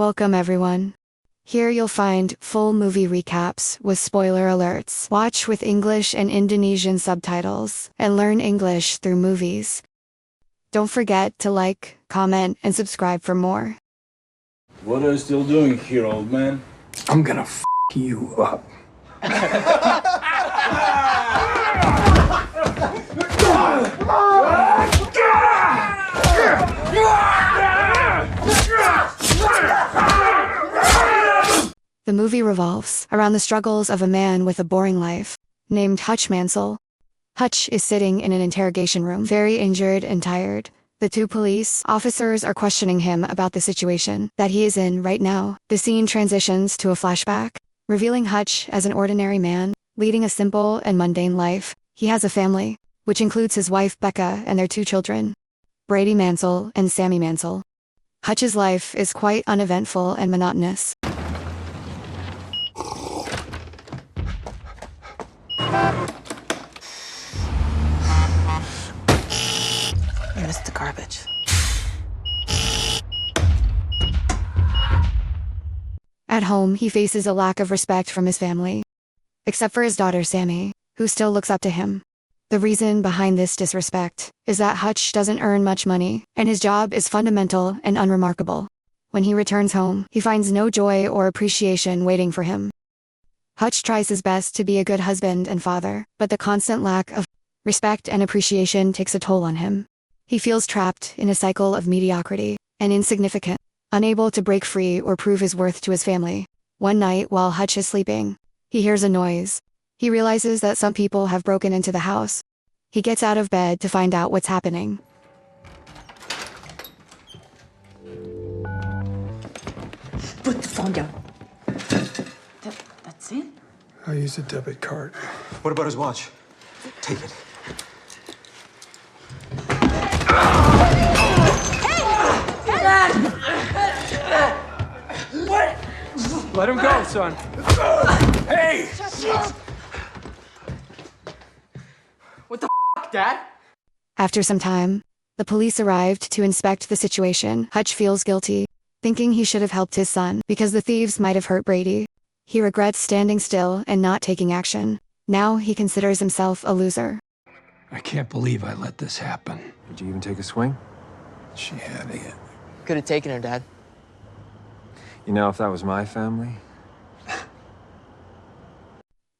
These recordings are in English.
Welcome everyone. Here you'll find full movie recaps with spoiler alerts. Watch with English and Indonesian subtitles and learn English through movies. Don't forget to like, comment, and subscribe for more. What are you still doing here, old man? I'm gonna f you up. The movie revolves around the struggles of a man with a boring life, named Hutch Mansell. Hutch is sitting in an interrogation room, very injured and tired. The two police officers are questioning him about the situation that he is in right now. The scene transitions to a flashback, revealing Hutch as an ordinary man, leading a simple and mundane life. He has a family, which includes his wife Becca and their two children, Brady Mansell and Sammy Mansell. Hutch's life is quite uneventful and monotonous. I missed the garbage. At home, he faces a lack of respect from his family, except for his daughter Sammy, who still looks up to him. The reason behind this disrespect is that Hutch doesn't earn much money, and his job is fundamental and unremarkable. When he returns home, he finds no joy or appreciation waiting for him. Hutch tries his best to be a good husband and father, but the constant lack of respect and appreciation takes a toll on him. He feels trapped in a cycle of mediocrity and insignificant, unable to break free or prove his worth to his family. One night, while Hutch is sleeping, he hears a noise. He realizes that some people have broken into the house. He gets out of bed to find out what's happening. Put the phone down. That's it? I use a debit card. What about his watch? Take it. Let him go, son. Hey! What the Dad? After some time, the police arrived to inspect the situation. Hutch feels guilty, thinking he should have helped his son because the thieves might have hurt Brady. He regrets standing still and not taking action. Now he considers himself a loser. I can't believe I let this happen. Did you even take a swing? She had it. Could have taken her, Dad. You know, if that was my family...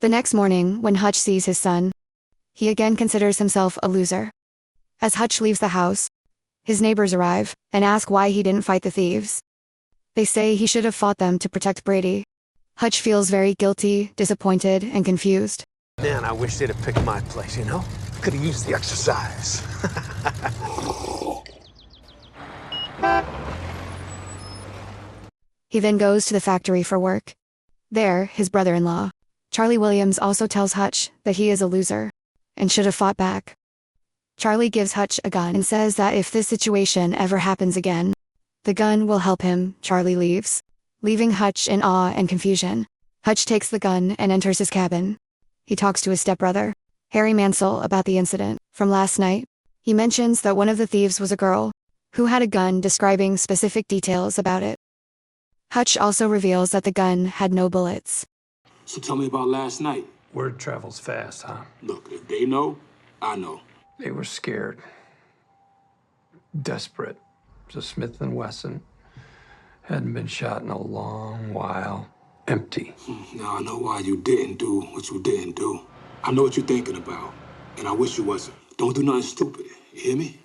The next morning, when Hutch sees his son, he again considers himself a loser. As Hutch leaves the house, his neighbors arrive and ask why he didn't fight the thieves. They say he should have fought them to protect Brady. Hutch feels very guilty, disappointed, and confused. Man, I wish they'd have picked my place, you know? Could have used the exercise. He then goes to the factory for work. There, his brother-in-law, Charlie Williams, also tells Hutch that he is a loser and should have fought back. Charlie gives Hutch a gun and says that if this situation ever happens again, the gun will help him. Charlie leaves, leaving Hutch in awe and confusion. Hutch takes the gun and enters his cabin. He talks to his stepbrother, Harry Mansell, about the incident from last night. He mentions that one of the thieves was a girl who had a gun, describing specific details about it. Hutch also reveals that the gun had no bullets. So tell me about last night. Word travels fast, huh? Look, if they know, I know. They were scared. Desperate. So Smith & Wesson hadn't been shot in a long while. Empty. Now I know why you didn't do what you didn't do. I know what you're thinking about, and I wish you wasn't. Don't do nothing stupid, you hear me?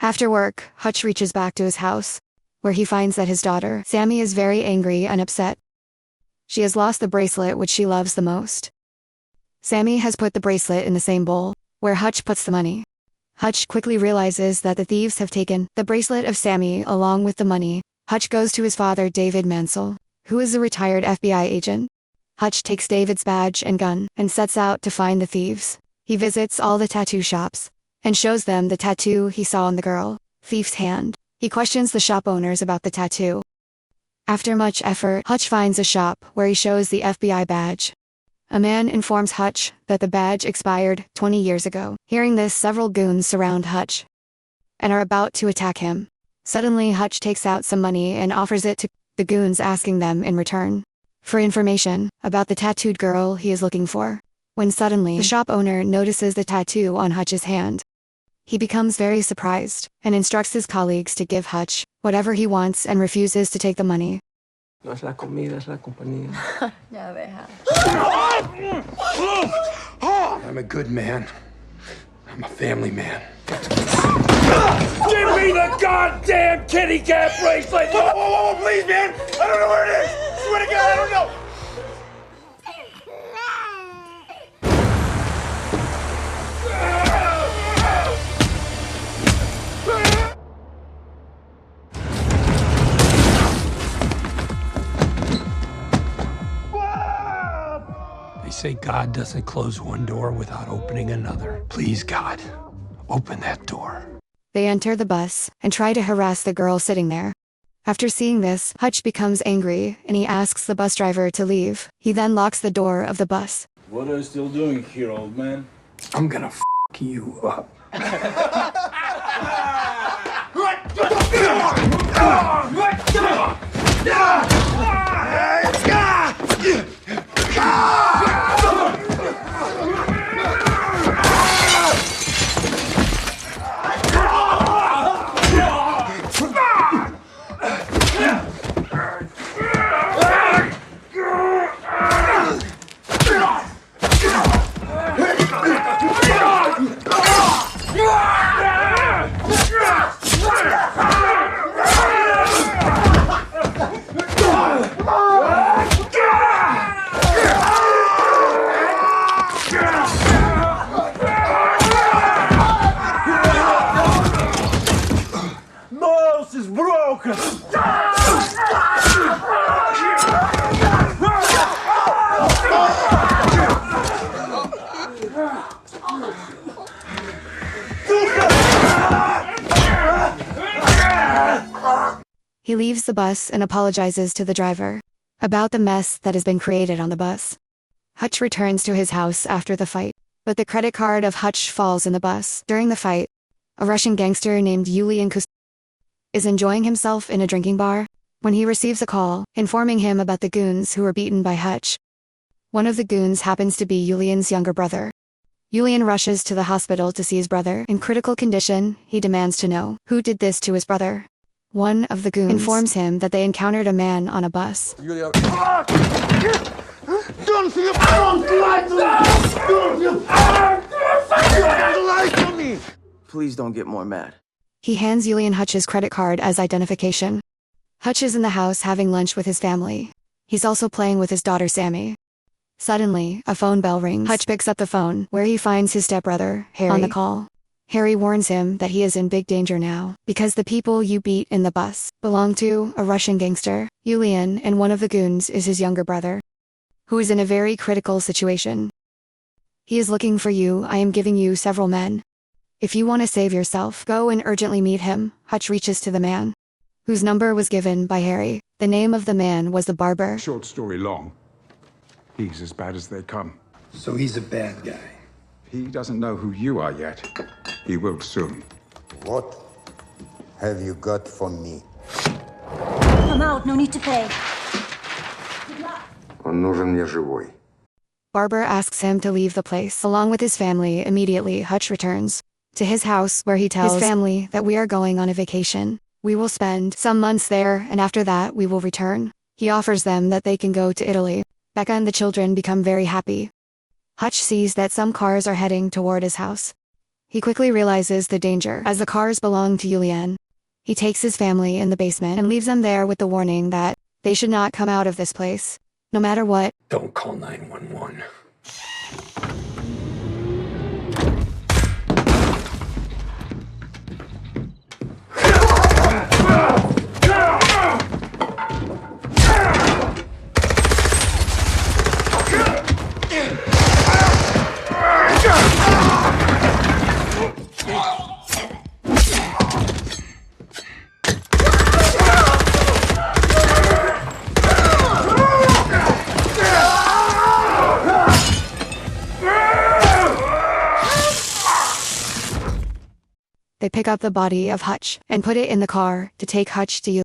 After work, Hutch reaches back to his house, where he finds that his daughter, Sammy, is very angry and upset. She has lost the bracelet which she loves the most. Sammy has put the bracelet in the same bowl where Hutch puts the money. Hutch quickly realizes that the thieves have taken the bracelet of Sammy along with the money. Hutch goes to his father, David Mansell, who is a retired FBI agent. Hutch takes David's badge and gun and sets out to find the thieves. He visits all the tattoo shops and shows them the tattoo he saw on the girl, thief's hand. He questions the shop owners about the tattoo. After much effort, Hutch finds a shop where he shows the FBI badge. A man informs Hutch that the badge expired 20 years ago. Hearing this, several goons surround Hutch and are about to attack him. Suddenly, Hutch takes out some money and offers it to the goons, asking them in return for information about the tattooed girl he is looking for. When suddenly, the shop owner notices the tattoo on Hutch's hand. He becomes very surprised and instructs his colleagues to give Hutch whatever he wants and refuses to take the money. No es la comida, es la compañía. Ya deja. I'm a good man. I'm a family man. Give me the goddamn kitty cat bracelet! Whoa, whoa, whoa, please, man! I don't know where it is! Swear to God, I don't know! They say God doesn't close one door without opening another. Please, God, open that door. They enter the bus and try to harass the girl sitting there. After seeing this, Hutch becomes angry and he asks the bus driver to leave. He then locks the door of the bus. What are you still doing here, old man? I'm gonna f you up. Nose is broken! He leaves the bus and apologizes to the driver about the mess that has been created on the bus. Hutch returns to his house after the fight, but the credit card of Hutch falls in the bus. During the fight, a Russian gangster named Yulian is enjoying himself in a drinking bar when he receives a call informing him about the goons who were beaten by Hutch. One of the goons happens to be Yulian's younger brother. Yulian rushes to the hospital to see his brother in critical condition. He demands to know who did this to his brother. One of the goons informs him that they encountered a man on a bus. Don't lie to me! Please don't get more mad. He hands Yulian Hutch's credit card as identification. Hutch is in the house having lunch with his family. He's also playing with his daughter Sammy. Suddenly, a phone bell rings. Hutch picks up the phone, where he finds his stepbrother, Harry, on the call. Harry warns him that he is in big danger now, because the people you beat in the bus belong to a Russian gangster, Yulian, and one of the goons is his younger brother, who is in a very critical situation. He is looking for you. I am giving you several men. If you want to save yourself, go and urgently meet him. Hutch reaches to the man, whose number was given by Harry. The name of the man was the barber. Short story long. He's as bad as they come. So he's a bad guy. He doesn't know who you are yet. He will soon. What have you got for me? Come out, no need to pay. Он нужен мне живой. Barber asks him to leave the place along with his family. Immediately, Hutch returns to his house where he tells his family that we are going on a vacation. We will spend some months there, and after that we will return. He offers them that they can go to Italy. Becca and the children become very happy. Hutch sees that some cars are heading toward his house. He quickly realizes the danger, as the cars belong to Yulian. He takes his family in the basement and leaves them there with the warning that they should not come out of this place, no matter what. Don't call 911. They pick up the body of Hutch and put it in the car to take Hutch to Yulian.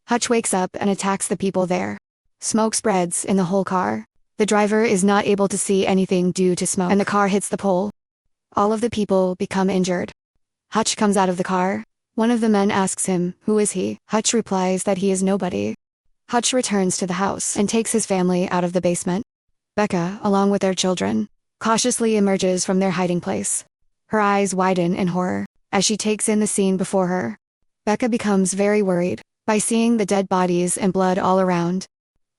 Hutch wakes up and attacks the people there. Smoke spreads in the whole car. The driver is not able to see anything due to smoke, and the car hits the pole. All of the people become injured. Hutch comes out of the car. One of the men asks him, "Who is he?" Hutch replies that he is nobody. Hutch returns to the house and takes his family out of the basement. Becca, along with their children, cautiously emerges from their hiding place. Her eyes widen in horror as she takes in the scene before her. Becca becomes very worried by seeing the dead bodies and blood all around.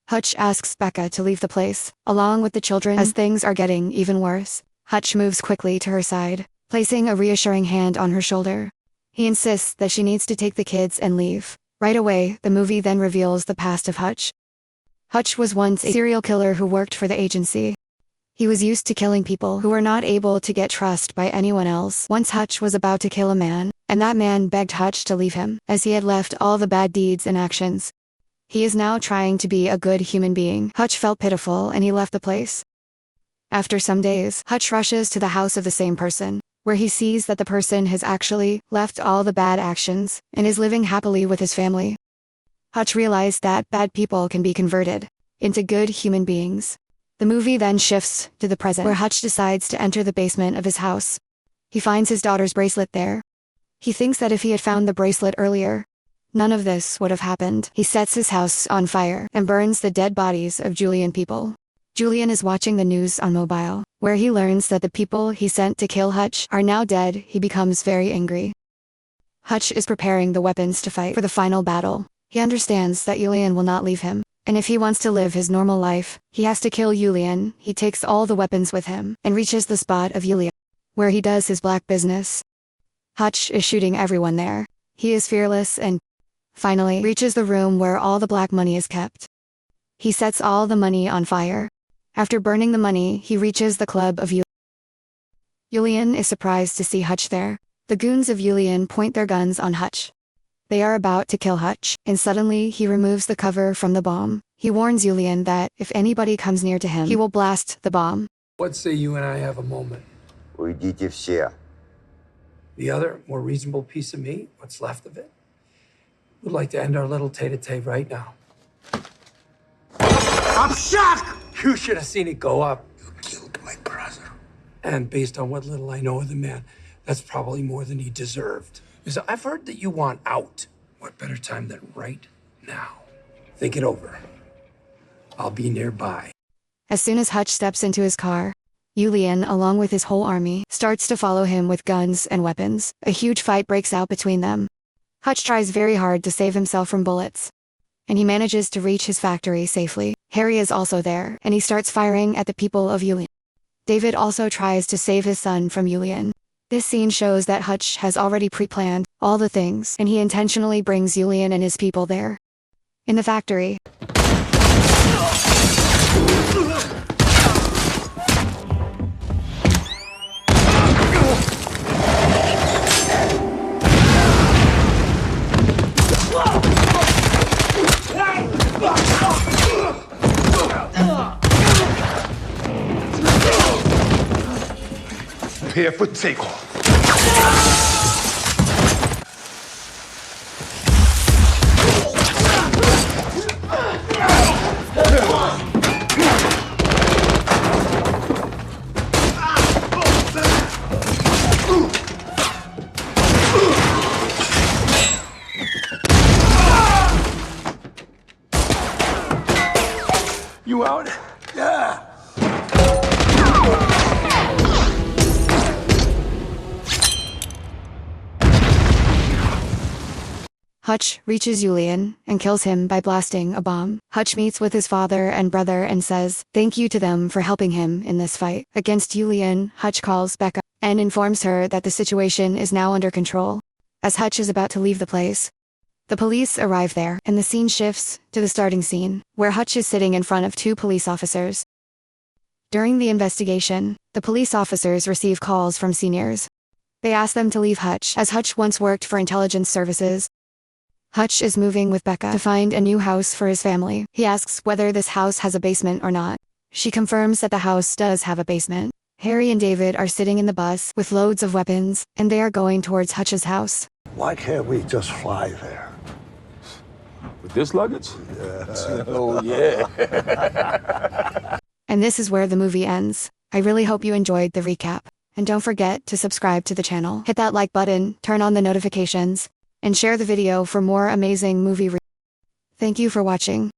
Hutch asks Becca to leave the place, along with the children, as things are getting even worse. Hutch moves quickly to her side, placing a reassuring hand on her shoulder. He insists that she needs to take the kids and leave. Right away, the movie then reveals the past of Hutch. Hutch was once a serial killer who worked for the agency. He was used to killing people who were not able to get trust by anyone else. Once Hutch was about to kill a man, and that man begged Hutch to leave him, as he had left all the bad deeds and actions. He is now trying to be a good human being. Hutch felt pitiful and he left the place. After some days, Hutch rushes to the house of the same person, where he sees that the person has actually left all the bad actions and is living happily with his family. Hutch realized that bad people can be converted into good human beings. The movie then shifts to the present, where Hutch decides to enter the basement of his house. He finds his daughter's bracelet there. He thinks that if he had found the bracelet earlier, none of this would have happened. He sets his house on fire and burns the dead bodies of Julian people. Julian is watching the news on mobile, where he learns that the people he sent to kill Hutch are now dead. He becomes very angry. Hutch is preparing the weapons to fight for the final battle. He understands that Julian will not leave him, and if he wants to live his normal life, he has to kill Julian. He takes all the weapons with him and reaches the spot of Julian, where he does his black business. Hutch is shooting everyone there. He is fearless and finally reaches the room where all the black money is kept. He sets all the money on fire. After burning the money, he reaches the club of Julian. Julian is surprised to see Hutch there. The goons of Julian point their guns on Hutch. They are about to kill Hutch, and suddenly he removes the cover from the bomb. He warns Julian that if anybody comes near to him, he will blast the bomb. What say you and I have a moment? Уйдите все. The other, more reasonable piece of meat, what's left of it, would like to end our little tete-a-tete right now. I'm shocked! You should have seen it go up. You killed my brother. And based on what little I know of the man, that's probably more than he deserved. Because I've heard that you want out. What better time than right now? Think it over. I'll be nearby. As soon as Hutch steps into his car, Julian, along with his whole army, starts to follow him with guns and weapons. A huge fight breaks out between them. Hutch tries very hard to save himself from bullets, and he manages to reach his factory safely. Harry is also there, and he starts firing at the people of Julian. David also tries to save his son from Julian. This scene shows that Hutch has already pre-planned all the things, and he intentionally brings Julian and his people there. In the factory, Prepare for takeoff. You out? Yeah. Hutch reaches Julian and kills him by blasting a bomb. Hutch meets with his father and brother and says thank you to them for helping him in this fight against Julian. Hutch calls Becca and informs her that the situation is now under control. As Hutch is about to leave the place, the police arrive there, and the scene shifts to the starting scene, where Hutch is sitting in front of two police officers. During the investigation, the police officers receive calls from seniors. They ask them to leave Hutch, as Hutch once worked for intelligence services. Hutch is moving with Becca to find a new house for his family. He asks whether this house has a basement or not. She confirms that the house does have a basement. Harry and David are sitting in the bus with loads of weapons, and they are going towards Hutch's house. Why can't we just fly there? With this luggage? Oh, yeah. And this is where the movie ends. I really hope you enjoyed the recap. And don't forget to subscribe to the channel. Hit that like button, turn on the notifications, and share the video for more amazing movie Thank you for watching.